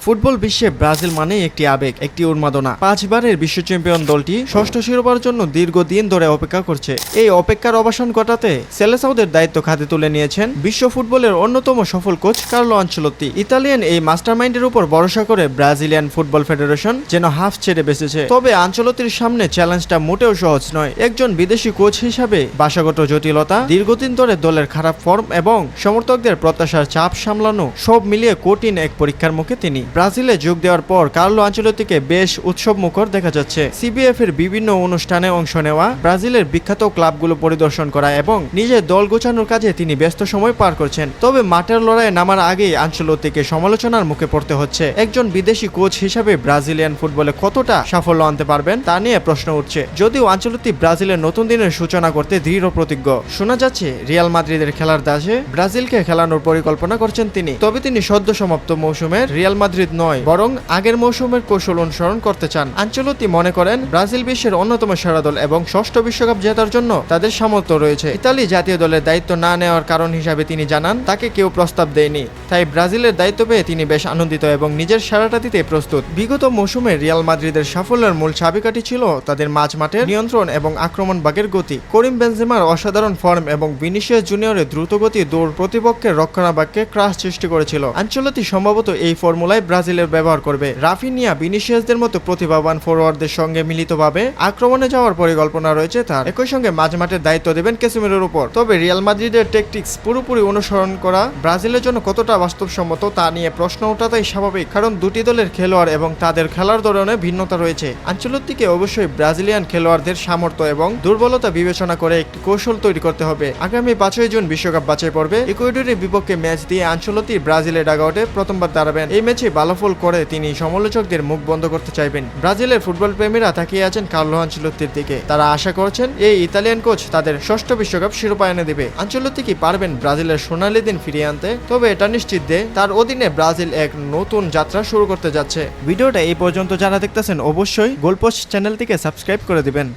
Football বিশ্বে Brazil মানেই একটি আবেগ, একটি উন্মাদনা। 5 বারের বিশ্ব চ্যাম্পিয়ন দলটি ষষ্ঠ শিরোপার জন্য দীর্ঘদিন ধরে অপেক্ষা করছে। এই অপেক্ষার অবসান ঘটাতে সেলেসাওদের দায়িত্ব খাতে তুলে নিয়েছেন বিশ্ব ফুটবলের অন্যতম সফল কোচ কার্লো আনচেলত্তি। ইতালিয়ান এই মাস্টারমাইন্ডের উপর ভরসা করে ব্রাজিলিয়ান ফুটবল ফেডারেশন যেন হাফ ছেড়ে বেঁচেছে। তবে আনচেলত্তির সামনে চ্যালেঞ্জটা মোটেও সহজ নয়। একজন বিদেশি কোচ হিসাবে ভাষাগত জটিলতা, দীর্ঘদিন ধরে দলের খারাপ ফর্ম এবং সমর্থকদের প্রত্যাশার চাপ সামলানো সব মিলিয়ে কঠিন এক পরীক্ষার মুখে তিনি। ব্রাজিলে যোগ দেওয়ার পর কার্লো আনচেলত্তিকে বেশ উৎসবমুখর দেখা যাচ্ছে। সিবিএফ এর বিভিন্ন অনুষ্ঠানে অংশ নেওয়া, ব্রাজিলের বিখ্যাত ক্লাবগুলো পরিদর্শন করা এবং নিজের দল গোছানোর কাজে তিনি ব্যস্ত সময় পার করছেন। তবে মাঠের লড়াইয়ে নামার আগেই আনচেলত্তিকে সমালোচনার মুখে পড়তে হচ্ছে। একজন বিদেশি কোচ হিসাবে ব্রাজিলিয়ান ফুটবলে কতটা সাফল্য আনতে পারবেন তা নিয়ে প্রশ্ন উঠছে। যদিও আনচেলত্তি ব্রাজিলের নতুন দিনের সূচনা করতে দৃঢ় প্রতিজ্ঞ। শোনা যাচ্ছে রিয়াল মাদ্রিদের খেলার দাসে ব্রাজিলকে খেলানোর পরিকল্পনা করছেন তিনি। তবে তিনি সদ্য সমাপ্ত মৌসুমের রিয়াল মাদ্রিদ নয়, বরং আগের মৌসুমের কৌশল অনুসরণ করতে চান। আনচেলত্তি মনে করেন ব্রাজিল বিশ্বের অন্যতম সেরা দল এবং ষষ্ঠ বিশ্বকাপ জেতার জন্য তাদের সামর্থ্য রয়েছে। ইতালি জাতীয় দলের দায়িত্ব না নেওয়ার কারণ হিসাবে তিনি জানান, তাকে কেউ প্রস্তাব দেয়নি, তাই ব্রাজিলের দায়িত্ব পেয়ে তিনি বেশ আনন্দিত এবং নিজের সেরাটা দিতে প্রস্তুত। বিগত মৌসুমে রিয়াল মাদ্রিদের সাফল্যের মূল চাবিকাঠি ছিল তাদের মাঝমাঠের নিয়ন্ত্রণ এবং আক্রমণ ভাগের গতি। করিম বেনজেমার অসাধারণ ফর্ম এবং ভিনিসিয়াস জুনিয়রের দ্রুতগতি দৌড় প্রতিপক্ষের রক্ষণাভাগকে ক্রাশ সৃষ্টি করেছিল। আনচেলত্তি সম্ভবত এই ফর্মুলায় ব্রাজিলের ব্যবহার করবে। রাফিনিয়া, ভিনিসিয়াসদের মতো প্রতিভাবান ফরোয়ার্ডদের সঙ্গে মিলিতভাবে আক্রমণে যাওয়ার পরিকল্পনা রয়েছে তার। একই সঙ্গে মাঝমাঠের দায়িত্ব দেবেন ক্যাসেমিরোর উপর। তবে রিয়াল মাদ্রিদের ট্যাকটিক্স পুরোপুরি অনুসরণ করা ব্রাজিলের জন্য কতটা বাস্তবসম্মত তা নিয়ে প্রশ্ন ওঠাটাই স্বাভাবিক, কারণ দুটি দলের খেলোয়াড় এবং তাদের খেলার ধরনে ভিন্নতা রয়েছে। আনচেলত্তিকে অবশ্যই ব্রাজিলিয়ান খেলোয়াড়দের সামর্থ্য এবং দুর্বলতা বিবেচনা করে একটি কৌশল তৈরি করতে হবে। আগামী 5 জুন বিশ্বকাপ বাছাই পর্বে ইকুয়েডরের বিপক্ষে ম্যাচ দিয়ে আনচেলত্তি ব্রাজিলের ডাগআউটে প্রথমবার দাঁড়াবেন। এই ম্যাচে ভালো ফল করে তিনি সমালোচকদের মুখ বন্ধ করতে চাইবেন। ব্রাজিলের ফুটবল প্রেমীরা তাকিয়ে আছেন কার্লো আনচেলত্তির দিকে। তারা আশা করছেন এই ইতালিয়ান কোচ তাদের ষষ্ঠ বিশ্বকাপ শিরোপা এনে দেবে। আনচেলত্তি কি পারবেন ব্রাজিলের সোনালী দিন ফিরিয়ে আনতে? তবে এটা নিশ্চিত যে তার অধীনে ব্রাজিল এক নতুন যাত্রা শুরু করতে যাচ্ছে। ভিডিওটা এই পর্যন্ত যারা দেখতেছেন অবশ্যই গোলপোস্ট চ্যানেলটিকে সাবস্ক্রাইব করে দিবেন।